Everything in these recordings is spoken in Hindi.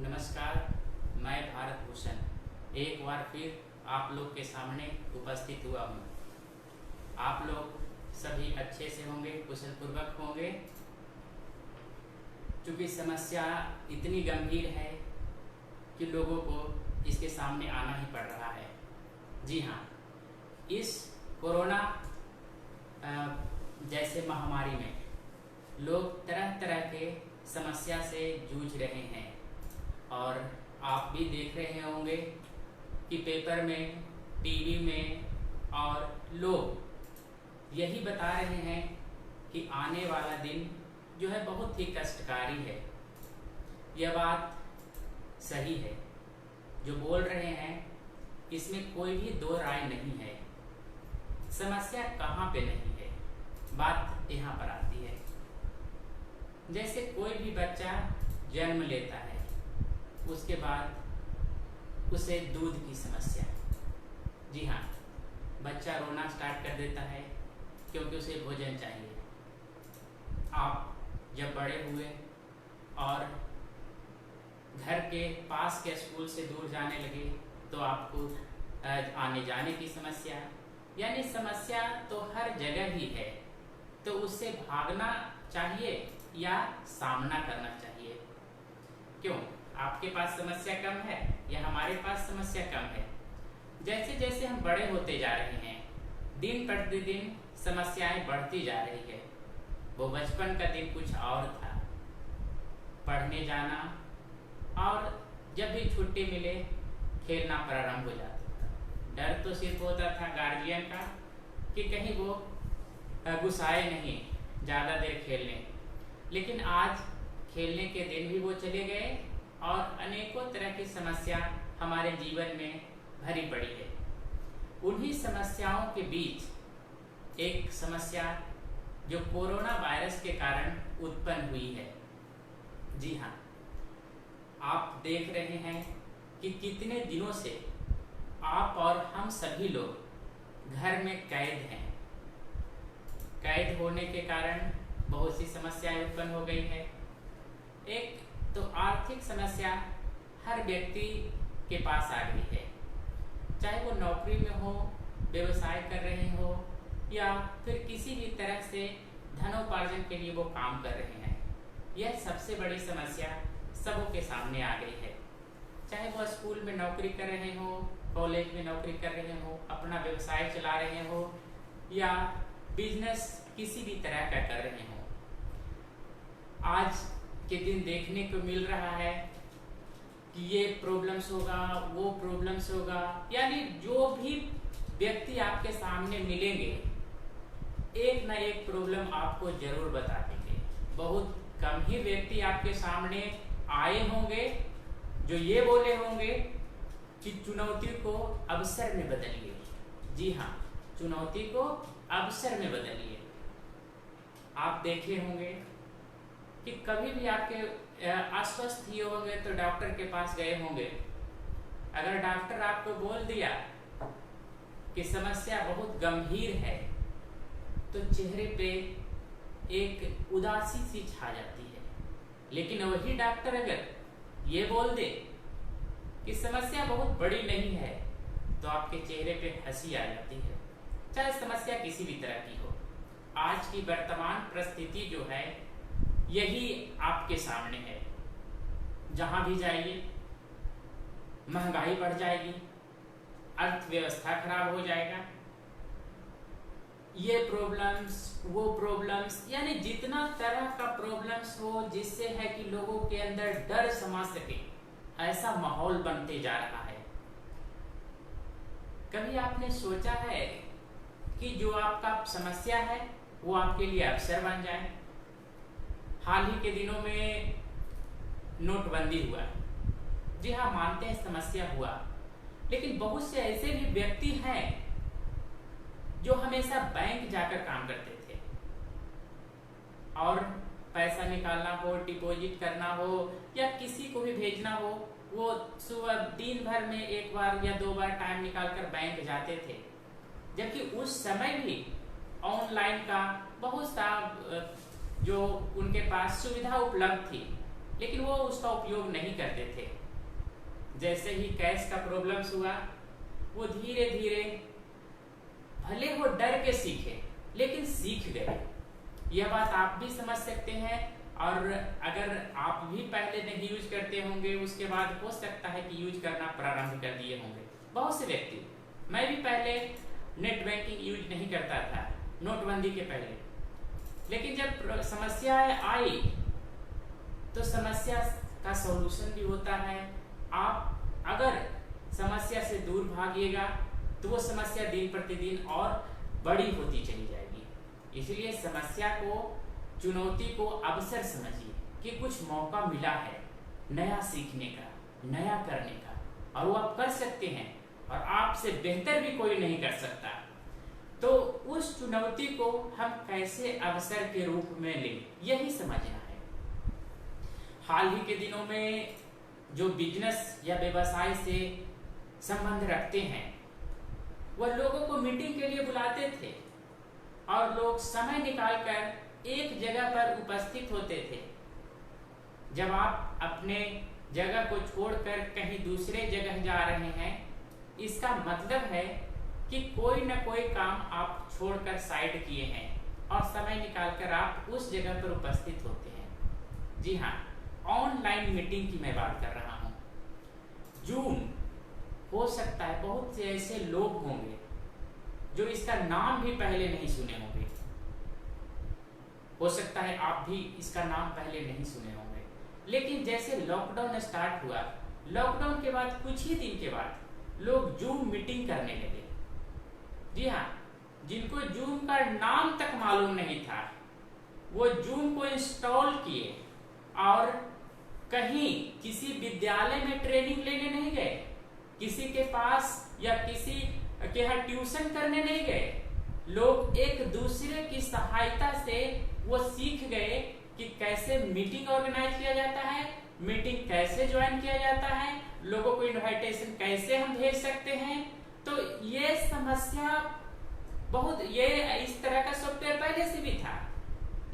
नमस्कार। मैं भारत भूषण एक बार फिर आप लोग के सामने उपस्थित हुआ हूँ। आप लोग सभी अच्छे से होंगे, कुशल पूर्वक होंगे। क्योंकि समस्या इतनी गंभीर है कि लोगों को इसके सामने आना ही पड़ रहा है। जी हाँ, इस कोरोना जैसे महामारी में लोग तरह तरह के समस्या से जूझ रहे हैं और आप भी देख रहे होंगे कि पेपर में, टीवी में और लोग यही बता रहे हैं कि आने वाला दिन जो है बहुत ही कष्टकारी है। यह बात सही है, जो बोल रहे हैं इसमें कोई भी दो राय नहीं है। समस्या कहाँ पे नहीं है, बात यहाँ पर आती है। जैसे कोई भी बच्चा जन्म लेता है, उसके बाद उसे दूध की समस्या। जी हाँ, बच्चा रोना स्टार्ट कर देता है क्योंकि उसे भोजन चाहिए। आप जब बड़े हुए और घर के पास के स्कूल से दूर जाने लगे तो आपको आने जाने की समस्या, यानी समस्या तो हर जगह ही है। तो उससे भागना चाहिए या सामना करना चाहिए? क्यों, आपके पास समस्या कम है या हमारे पास समस्या कम है? जैसे जैसे हम बड़े होते जा रहे हैं, दिन प्रतिदिन समस्याएं बढ़ती जा रही है। वो बचपन का दिन कुछ और था, पढ़ने जाना और जब भी छुट्टी मिले खेलना प्रारंभ हो जाता था। डर तो सिर्फ होता था गार्जियन का कि कहीं वो गुस्साए नहीं ज़्यादा देर खेलने। लेकिन आज खेलने के दिन भी वो चले गए और अनेकों तरह की समस्या हमारे जीवन में भरी पड़ी है। उन्हीं समस्याओं के बीच एक समस्या जो कोरोना वायरस के कारण उत्पन्न हुई है। जी हाँ, आप देख रहे हैं कि कितने दिनों से आप और हम सभी लोग घर में कैद हैं। कैद होने के कारण बहुत सी समस्याएं उत्पन्न हो गई है। एक तो आर्थिक समस्या हर व्यक्ति के पास आ गई है, चाहे वो नौकरी में हो, व्यवसाय कर रहे हो या फिर किसी भी तरह से धनोपार्जन के लिए वो काम कर रहे हैं। यह सबसे बड़ी समस्या सबों के सामने आ गई है। चाहे वो स्कूल में नौकरी कर रहे हो, कॉलेज में नौकरी कर रहे हो, अपना व्यवसाय चला रहे हो या बिजनेस किसी भी तरह का कर रहे हो। आज के दिन देखने को मिल रहा है कि ये प्रॉब्लम्स होगा, वो प्रॉब्लम्स होगा, यानी जो भी व्यक्ति आपके सामने मिलेंगे एक ना एक प्रॉब्लम आपको जरूर बता देंगे। बहुत कम ही व्यक्ति आपके सामने आए होंगे जो ये बोले होंगे कि चुनौती को अवसर में बदलिए। जी हाँ, चुनौती को अवसर में बदलिए। आप देखे होंगे कि कभी भी आपके अस्वस्थ ही होंगे तो डॉक्टर के पास गए होंगे। अगर डॉक्टर आपको बोल दिया कि समस्या बहुत गंभीर है तो चेहरे पे एक उदासी सी छा जाती है। लेकिन वही डॉक्टर अगर ये बोल दे कि समस्या बहुत बड़ी नहीं है तो आपके चेहरे पे हंसी आ जाती है, चाहे समस्या किसी भी तरह की हो। आज की वर्तमान परिस्थिति जो है यही आपके सामने है। जहां भी जाइए महंगाई बढ़ जाएगी, अर्थव्यवस्था खराब हो जाएगा, ये प्रॉब्लम्स, वो प्रॉब्लम्स, यानी जितना तरह का प्रॉब्लम्स हो जिससे है कि लोगों के अंदर डर समा सके, ऐसा माहौल बनते जा रहा है। कभी आपने सोचा है कि जो आपका समस्या है वो आपके लिए अवसर बन जाए? हाल ही के दिनों में नोटबंदी हुआ। जी हाँ, मानते हैं समस्या हुआ, लेकिन बहुत से ऐसे भी व्यक्ति हैं जो हमेशा बैंक जाकर काम करते थे और पैसा निकालना हो, डिपॉजिट करना हो या किसी को भी भेजना हो, वो सुबह दिन भर में एक बार या दो बार टाइम निकालकर बैंक जाते थे। जबकि उस समय भी ऑनलाइन का बहुत सा जो उनके पास सुविधा उपलब्ध थी, लेकिन वो उसका उपयोग नहीं करते थे। जैसे ही कैश का प्रॉब्लम्स हुआ, वो धीरे धीरे, भले वो डर के सीखे लेकिन सीख गए। यह बात आप भी समझ सकते हैं। और अगर आप भी पहले नहीं यूज करते होंगे, उसके बाद हो सकता है कि यूज करना प्रारंभ कर दिए होंगे। बहुत से व्यक्ति, मैं भी पहले नेट बैंकिंग यूज नहीं करता था, नोटबंदी के पहले, लेकिन जब समस्याएं आई तो समस्या का सॉल्यूशन भी होता है। आप अगर समस्या से दूर भागिएगा तो वो समस्या दिन प्रतिदिन और बड़ी होती चली जाएगी। इसलिए समस्या को, चुनौती को अवसर समझिए कि कुछ मौका मिला है नया सीखने का, नया करने का, और वो आप कर सकते हैं और आपसे बेहतर भी कोई नहीं कर सकता। तो उस चुनौती को हम कैसे अवसर के रूप में लें, यही समझना है। हाल ही के दिनों में जो बिजनेस या व्यवसाय से संबंध रखते हैं, वह लोगों को मीटिंग के लिए बुलाते थे और लोग समय निकालकर एक जगह पर उपस्थित होते थे। जब आप अपने जगह को छोड़कर कहीं दूसरे जगह जा रहे हैं, इसका मतलब है कि कोई न कोई काम आप छोड़कर साइड किए हैं और समय निकालकर आप उस जगह पर उपस्थित होते हैं। जी हाँ, ऑनलाइन मीटिंग की मैं बात कर रहा हूँ। जूम, हो सकता है बहुत से ऐसे लोग होंगे जो इसका नाम भी पहले नहीं सुने होंगे। हो सकता है आप भी इसका नाम पहले नहीं सुने होंगे, लेकिन जैसे लॉकडाउन स्टार्ट हुआ, लॉकडाउन के बाद कुछ ही दिन के बाद लोग जूम मीटिंग करने लगे। जी हाँ, जिनको जूम का नाम तक मालूम नहीं था, वो जूम को इंस्टॉल किए और कहीं किसी विद्यालय में ट्रेनिंग लेने नहीं गए, किसी के पास या किसी के यहाँ ट्यूशन करने नहीं गए। लोग एक दूसरे की सहायता से वो सीख गए कि कैसे मीटिंग ऑर्गेनाइज किया जाता है, मीटिंग कैसे ज्वाइन किया जाता है, लोगों को इनविटेशन कैसे हम भेज सकते हैं। तो ये समस्या बहुत, ये इस तरह का सॉफ्टवेयर पहले से भी था,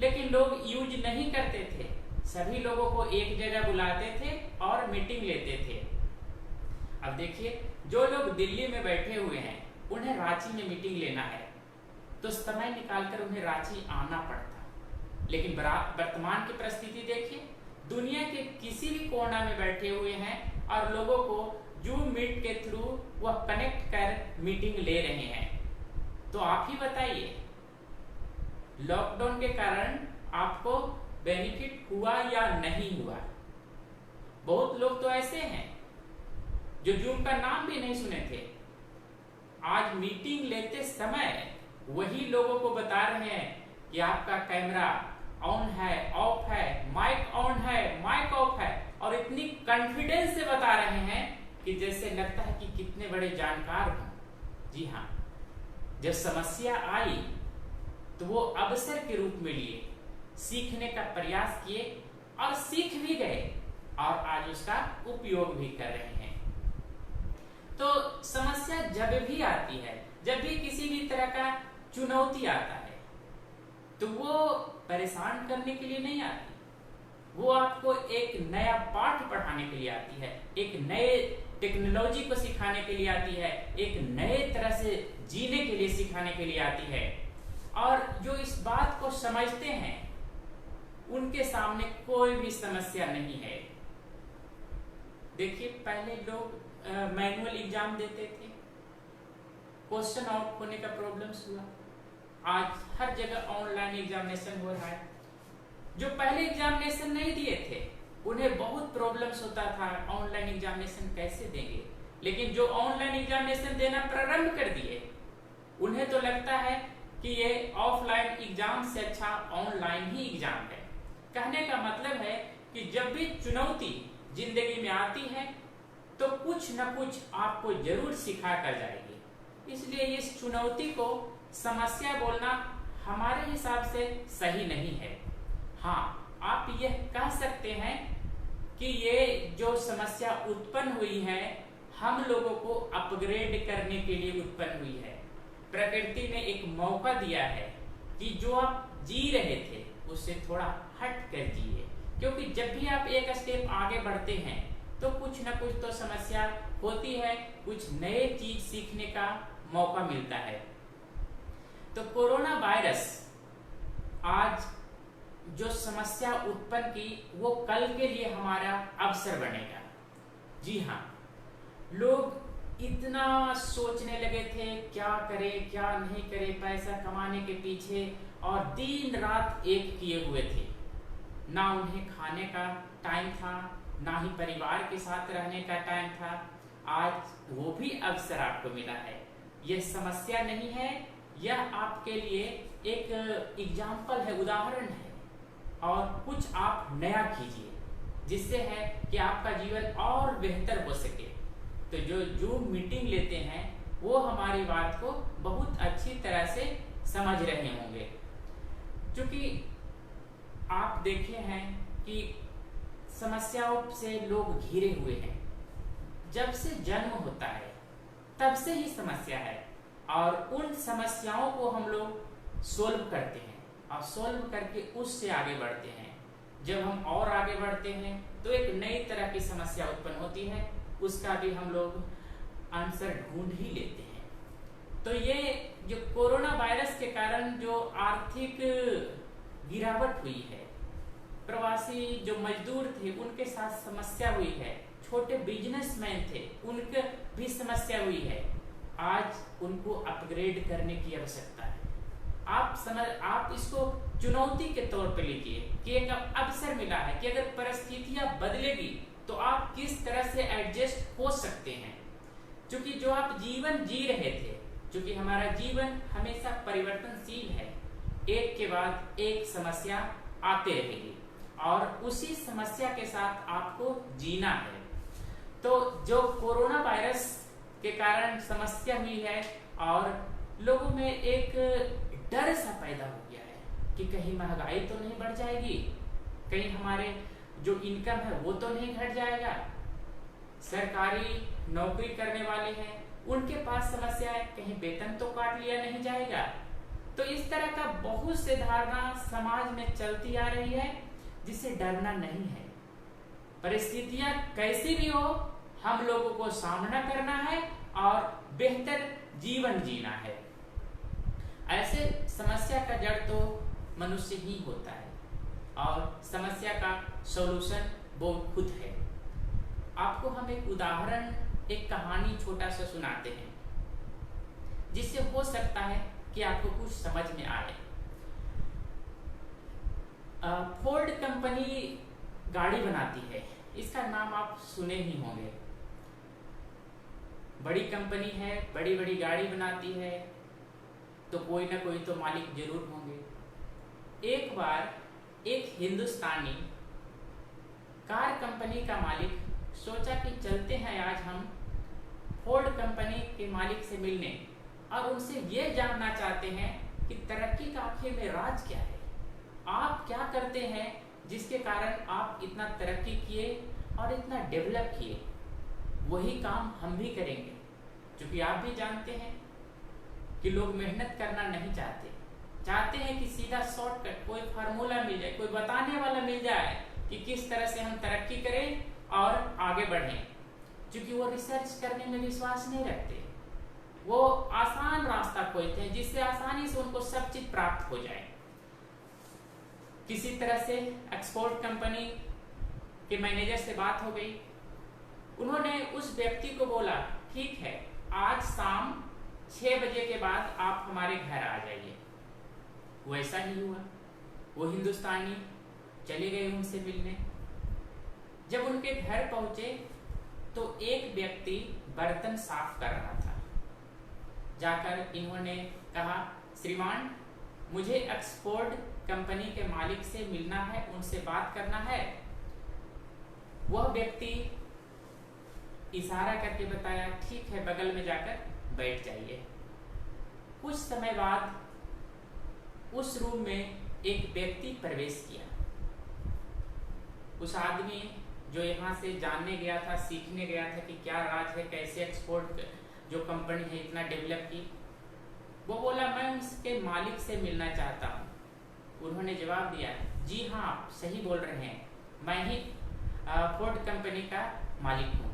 लेकिन लोग यूज नहीं करते थे। सभी लोगों को एक जगह बुलाते थे और मीटिंग लेते थे। अब देखिए, जो लोग दिल्ली में बैठे हुए हैं, उन्हें रांची में मीटिंग लेना है तो समय निकालकर उन्हें रांची आना पड़ता। लेकिन वर्तमान की परिस्थिति देखिए, दुनिया के किसी भी कोना में बैठे हुए हैं और लोगों को जूम मीट के थ्रू वह कनेक्ट कर मीटिंग ले रहे हैं। तो आप ही बताइए, लॉकडाउन के कारण आपको बेनिफिट हुआ या नहीं हुआ? बहुत लोग तो ऐसे हैं जो जूम का नाम भी नहीं सुने थे, आज मीटिंग लेते समय वही लोगों को बता रहे हैं कि आपका कैमरा ऑन है, ऑफ है, माइक ऑन है, माइक ऑफ है, और इतनी कॉन्फिडेंस से बता रहे हैं कि जैसे लगता है कि कितने बड़े जानकार हों। जी हाँ, जब समस्या आई तो वो अवसर के रूप में लिए, सीखने का प्रयास किए और सीख भी गए और आज उसका उपयोग भी कर रहे हैं। तो समस्या जब भी आती है, जब भी किसी भी तरह का चुनौती आता है, तो वो परेशान करने के लिए नहीं आती, वो आपको एक नया पाठ पढ़ाने के लिए आती है, एक नए टेक्नोलॉजी को सिखाने के लिए आती है, एक नए तरह से जीने के लिए सिखाने के लिए आती है। और जो इस बात को समझते हैं, उनके सामने कोई भी समस्या नहीं है। देखिए, पहले लोग मैनुअल एग्जाम देते थे, क्वेश्चन आउट होने का प्रॉब्लम्स हुआ, आज हर जगह ऑनलाइन एग्जामिनेशन हो रहा है। जो पहले एग्जामिनेशन नहीं दिए थे, उन्हें बहुत प्रॉब्लम्स होता था, ऑनलाइन एग्जामिनेशन कैसे देंगे। लेकिन जो ऑनलाइन एग्जामिनेशन देना प्रारंभ कर दिए, उन्हें तो लगता है कि ये ऑफलाइन एग्जाम से अच्छा ऑनलाइन ही एग्जाम है। कहने का मतलब है कि जब भी चुनौती जिंदगी में आती है तो कुछ न कुछ आपको जरूर सिखा कर जाएगी। इसलिए इस चुनौती को समस्या बोलना हमारे हिसाब से सही नहीं है। हाँ, आप यह कह सकते हैं कि ये जो समस्या उत्पन्न हुई है, हम लोगों को अपग्रेड करने के लिए उत्पन्न हुई है। प्रकृति ने एक मौका दिया है कि जो आप जी रहे थे उससे थोड़ा हट कर जिए, क्योंकि जब भी आप एक स्टेप आगे बढ़ते हैं तो कुछ ना कुछ तो समस्या होती है, कुछ नए चीज सीखने का मौका मिलता है। तो कोरोना वायरस आज जो समस्या उत्पन्न की वो कल के लिए हमारा अवसर बनेगा। जी हाँ, लोग इतना सोचने लगे थे क्या करे क्या नहीं करे पैसा कमाने के पीछे, और दिन रात एक किए हुए थे। ना उन्हें खाने का टाइम था, ना ही परिवार के साथ रहने का टाइम था। आज वो भी अवसर आपको मिला है। यह समस्या नहीं है, यह आपके लिए एक एग्जाम्पल है, उदाहरण है। और कुछ आप नया कीजिए जिससे है कि आपका जीवन और बेहतर हो सके। तो जो जूम मीटिंग लेते हैं वो हमारी बात को बहुत अच्छी तरह से समझ रहे होंगे, क्योंकि आप देखे हैं कि समस्याओं से लोग घिरे हुए हैं। जब से जन्म होता है तब से ही समस्या है, और उन समस्याओं को हम लोग सोल्व करते हैं और सोल्व करके उससे आगे बढ़ते हैं। जब हम और आगे बढ़ते हैं तो एक नई तरह की समस्या उत्पन्न होती है, उसका भी हम लोग आंसर ढूंढ ही लेते हैं। तो ये जो कोरोना वायरस के कारण जो आर्थिक गिरावट हुई है, प्रवासी जो मजदूर थे उनके साथ समस्या हुई है, छोटे बिजनेसमैन थे उनके भी समस्या हुई है। आज उनको अपग्रेड करने की आवश्यकता है। आप इसको चुनौती के तौर पे लीजिए कि एक अवसर मिला है कि अगर परिस्थितियां बदलेगी तो आप किस तरह से एडजस्ट हो सकते हैं। क्योंकि जो आप जीवन जी रहे थे, क्योंकि हमारा जीवन हमेशा परिवर्तनशील है, एक के बाद एक समस्या आते रहेगी और उसी समस्या के साथ आपको जीना है। तो जो कोरोना वायरस के कारण समस्या हुई है और लोगों में एक डर सा पैदा हो गया है कि कहीं महंगाई तो नहीं बढ़ जाएगी, कहीं हमारे जो इनकम है वो तो नहीं घट जाएगा। सरकारी नौकरी करने वाले हैं उनके पास समस्या है, कहीं वेतन तो काट लिया नहीं जाएगा। तो इस तरह का बहुत से धारणा समाज में चलती आ रही है जिसे डरना नहीं है। परिस्थितियां कैसी भी हो, हम लोगों को सामना करना है और बेहतर जीवन जीना है। ऐसे समस्या का जड़ तो मनुष्य ही होता है और समस्या का सॉल्यूशन वो खुद है। आपको हम एक उदाहरण, एक कहानी छोटा सा सुनाते हैं जिससे हो सकता है कि आपको कुछ समझ में आए। फोर्ड कंपनी गाड़ी बनाती है, इसका नाम आप सुने ही होंगे। बड़ी कंपनी है, बड़ी बड़ी गाड़ी बनाती है, तो कोई ना कोई तो मालिक जरूर होंगे। एक बार एक हिंदुस्तानी कार कंपनी का मालिक सोचा कि चलते हैं आज हम फोर्ड कंपनी के मालिक से मिलने और उनसे ये जानना चाहते हैं कि तरक्की का आखिर में राज क्या है, आप क्या करते हैं जिसके कारण आप इतना तरक्की किए और इतना डेवलप किए। वही काम हम भी करेंगे, क्योंकि आप भी जानते हैं कि लोग मेहनत करना नहीं चाहते, चाहते हैं कि सीधा शॉर्टकट कोई फार्मूला मिल जाए, कोई बताने वाला मिल जाए कि किस तरह से हम तरक्की करें और आगे बढ़ें। क्योंकि वो रिसर्च करने में विश्वास नहीं रखते, वो आसान रास्ता खोजते हैं जिससे आसानी से उनको सब चीज प्राप्त हो जाए। किसी तरह से एक्सपोर्ट कंपनी के मैनेजर से बात हो गई। उन्होंने उस व्यक्ति को बोला, ठीक है आज शाम 6 बजे के बाद आप हमारे घर आ जाइए। वैसा ही हुआ, वो हिंदुस्तानी चले गए उनसे मिलने। जब उनके घर पहुंचे तो एक व्यक्ति बर्तन साफ कर रहा था। जाकर इन्होंने कहा, श्रीमान मुझे एक्सपोर्ट कंपनी के मालिक से मिलना है, उनसे बात करना है। वह व्यक्ति इशारा करके बताया, ठीक है बगल में जाकर बैठ जाइए। कुछ समय बाद उस रूम में एक व्यक्ति प्रवेश किया। उस आदमी जो यहाँ से जानने गया था, सीखने गया था कि क्या राज है, कैसे एक्सपोर्ट जो कंपनी है इतना डेवलप की, वो बोला मैं उसके मालिक से मिलना चाहता हूँ। उन्होंने जवाब दिया, जी हाँ आप सही बोल रहे हैं, मैं ही फोर्ड कंपनी का मालिक हूँ।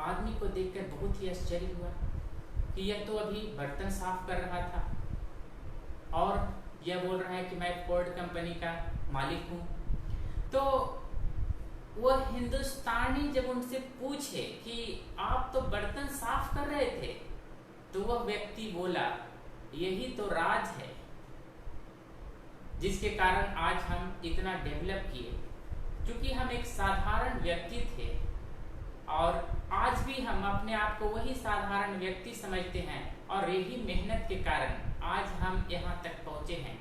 आदमी को देखकर बहुत ही आश्चर्य हुआ कि यह तो अभी बर्तन साफ कर रहा था और यह बोल रहा है कि मैं फोर्ड कंपनी का मालिक हूँ। तो वह हिंदुस्तानी जब उनसे पूछे कि आप तो बर्तन साफ कर रहे थे, तो वह व्यक्ति बोला, यही तो राज है जिसके कारण आज हम इतना डेवलप किए। क्योंकि हम एक साधारण व्यक्ति थे और आज भी हम अपने आप को वही साधारण व्यक्ति समझते हैं और यही मेहनत के कारण आज हम यहाँ तक पहुँचे हैं।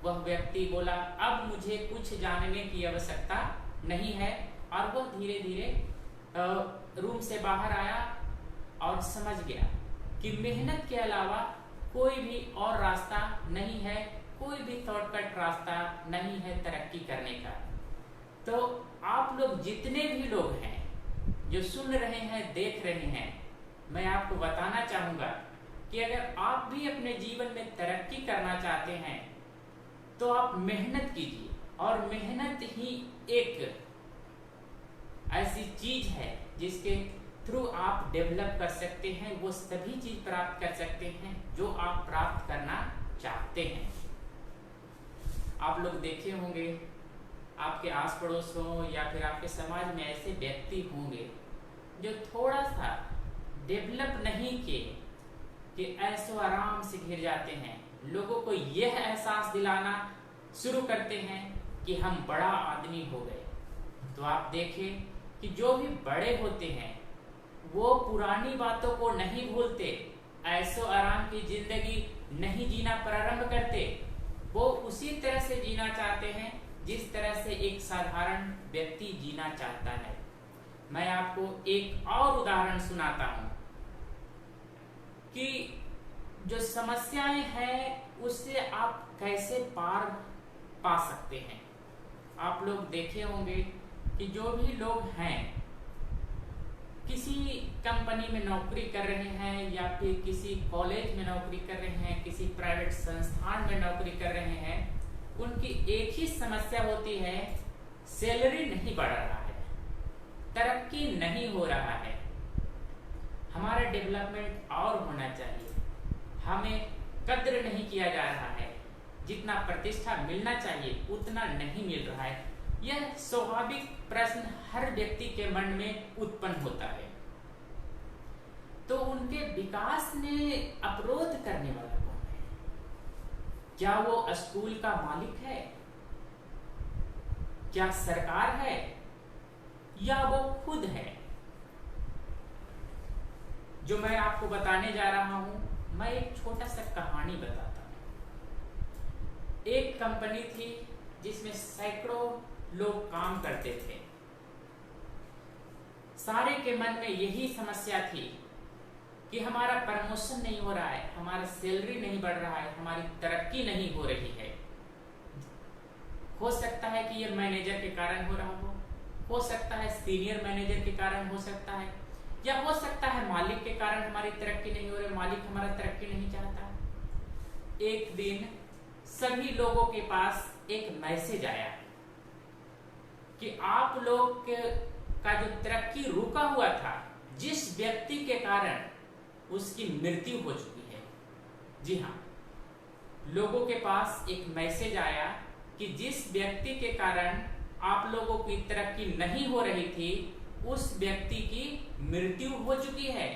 वह व्यक्ति बोला, अब मुझे कुछ जानने की आवश्यकता नहीं है, और वह धीरे धीरे रूम से बाहर आया और समझ गया कि मेहनत के अलावा कोई भी और रास्ता नहीं है, कोई भी शॉर्टकट रास्ता नहीं है तरक्की करने का। तो आप लोग जितने भी लोग हैं जो सुन रहे हैं, देख रहे हैं, मैं आपको बताना चाहूँगा कि अगर आप भी अपने जीवन में तरक्की करना चाहते हैं तो आप मेहनत कीजिए, और मेहनत ही एक ऐसी चीज है जिसके थ्रू आप डेवलप कर सकते हैं, वो सभी चीज प्राप्त कर सकते हैं जो आप प्राप्त करना चाहते हैं। आप लोग देखे होंगे, आपके आस पड़ोस हो या फिर आपके समाज में ऐसे व्यक्ति होंगे जो थोड़ा सा डेवलप नहीं किए कि ऐसो आराम से घिर जाते हैं। लोगों को यह एहसास दिलाना शुरू करते हैं कि हम बड़ा आदमी हो गए। तो आप देखें कि जो भी बड़े होते हैं वो पुरानी बातों को नहीं भूलते, ऐसो आराम की जिंदगी नहीं जीना प्रारंभ करते, वो उसी तरह से जीना चाहते हैं जिस तरह से एक साधारण व्यक्ति जीना चाहता है। मैं आपको एक और उदाहरण सुनाता हूं कि जो समस्याएं हैं उससे आप कैसे पार पा सकते हैं। आप लोग देखे होंगे कि जो भी लोग हैं किसी कंपनी में नौकरी कर रहे हैं या फिर किसी कॉलेज में नौकरी कर रहे हैं, किसी प्राइवेट संस्थान में नौकरी कर रहे हैं, उनकी एक ही समस्या होती है, सैलरी नहीं बढ़ रहा है, तरक्की नहीं हो रहा है, हमारा डेवलपमेंट और होना चाहिए, हमें कद्र नहीं किया जा रहा है, जितना प्रतिष्ठा मिलना चाहिए उतना नहीं मिल रहा है। यह स्वाभाविक प्रश्न हर व्यक्ति के मन में उत्पन्न होता है। तो उनके विकास में अवरोध करने वाला कौन है? क्या वो स्कूल का मालिक है? क्या सरकार है? या वो खुद है? जो मैं आपको बताने जा रहा हूं, मैं एक छोटा सा कहानी बताता हूं। एक कंपनी थी जिसमें सैकड़ों लोग काम करते थे। सारे के मन में यही समस्या थी कि हमारा प्रमोशन नहीं हो रहा है, हमारा सैलरी नहीं बढ़ रहा है, हमारी तरक्की नहीं हो रही है। हो सकता है कि यह मैनेजर के कारण हो रहा हो सकता है सीनियर मैनेजर के कारण हो सकता है, या हो सकता है मालिक के कारण हमारी तरक्की नहीं हो रही, मालिक हमारा तरक्की नहीं चाहता। एक दिन सभी लोगों के पास एक मैसेज आया कि आप लोग का जो तरक्की रुका हुआ था, जिस व्यक्ति के कारण उसकी मृत्यु हो चुकी है। जी हाँ, लोगों के पास एक मैसेज आया कि जिस व्यक्ति के कारण आप लोगों की तरक्की नहीं हो रही थी, उस व्यक्ति की मृत्यु हो चुकी है।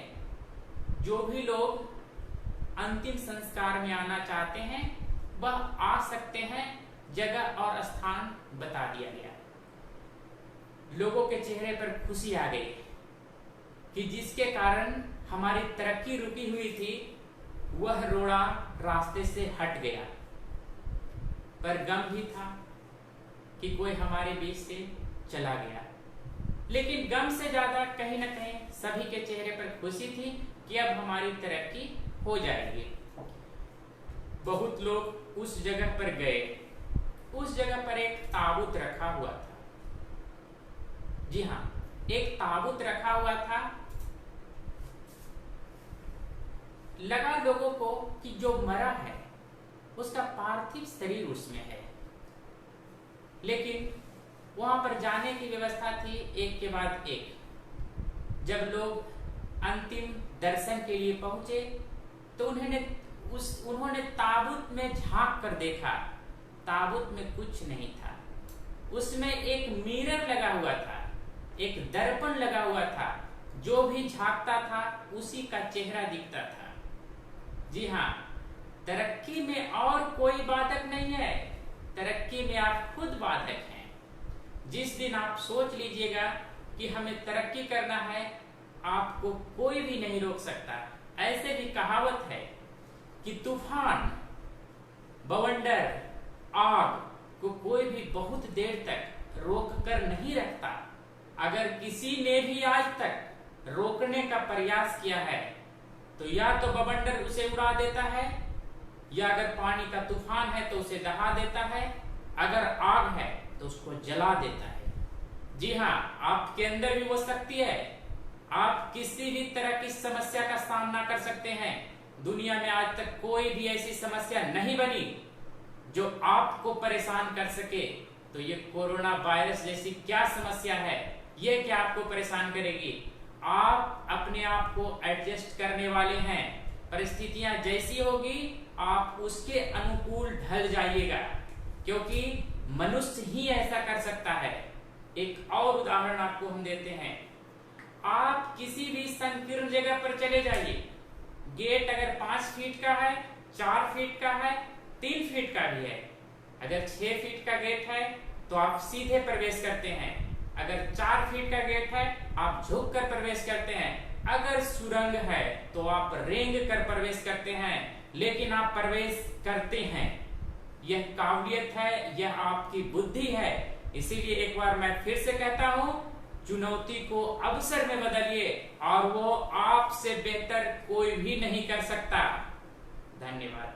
जो भी लोग अंतिम संस्कार में आना चाहते हैं वह आ सकते हैं, जगह और स्थान बता दिया गया। लोगों के चेहरे पर खुशी आ गई कि जिसके कारण हमारी तरक्की रुकी हुई थी वह रोड़ा रास्ते से हट गया। पर गम भी था कि कोई हमारे बीच से चला गया, लेकिन गम से ज्यादा कहीं ना कहीं सभी के चेहरे पर खुशी थी कि अब हमारी तरक्की हो जाएगी। बहुत लोग उस जगह पर गए। उस जगह पर एक ताबूत रखा हुआ था। जी हाँ, एक ताबूत रखा हुआ था। लगा लोगों को कि जो मरा है उसका पार्थिव शरीर उसमें है, लेकिन वहां पर जाने की व्यवस्था थी एक के बाद एक। जब लोग अंतिम दर्शन के लिए पहुंचे तो उन्होंने ताबूत में झांक कर देखा। ताबूत में कुछ नहीं था। उसमें एक मिरर लगा हुआ था, एक दर्पण लगा हुआ था। जो भी झांकता था उसी का चेहरा दिखता था। जी हाँ, तरक्की में और कोई बाधक नहीं है, तरक्की में आप खुद बाधक हैं। जिस दिन आप सोच लीजिएगा कि हमें तरक्की करना है, आपको कोई भी नहीं रोक सकता। ऐसे भी कहावत है कि तूफान, बवंडर, आग को कोई भी बहुत देर तक रोक कर नहीं रखता। अगर किसी ने भी आज तक रोकने का प्रयास किया है तो या तो बवंडर उसे उड़ा देता है, या अगर पानी का तूफान है तो उसे दहा देता है, अगर आग है तो उसको जला देता है। जी हाँ, आपके अंदर भी वो शक्ति है। आप किसी भी तरह की समस्या का सामना कर सकते हैं। दुनिया में आज तक कोई भी ऐसी समस्या नहीं बनी जो आपको परेशान कर सके। तो ये कोरोना वायरस जैसी क्या समस्या है, ये क्या आपको परेशान करेगी? आप अपने आप को एडजस्ट करने वाले हैं। परिस्थितियां जैसी होगी आप उसके अनुकूल ढल जाइएगा, क्योंकि मनुष्य ही ऐसा कर सकता है। एक और उदाहरण आपको हम देते हैं। आप किसी भी संकीर्ण जगह पर चले जाइए, गेट अगर 5 फीट का है, 4 फीट का है, 3 फीट का भी है। अगर 6 फीट का गेट है तो आप सीधे प्रवेश करते हैं। अगर 4 फीट का गेट है आप झुक कर प्रवेश करते हैं। अगर सुरंग है तो आप रेंग कर प्रवेश करते हैं, लेकिन आप प्रवेश करते हैं। यह काबिलियत है, यह आपकी बुद्धि है। इसीलिए एक बार मैं फिर से कहता हूं, चुनौती को अवसर में बदलिए और वो आपसे बेहतर कोई भी नहीं कर सकता। धन्यवाद।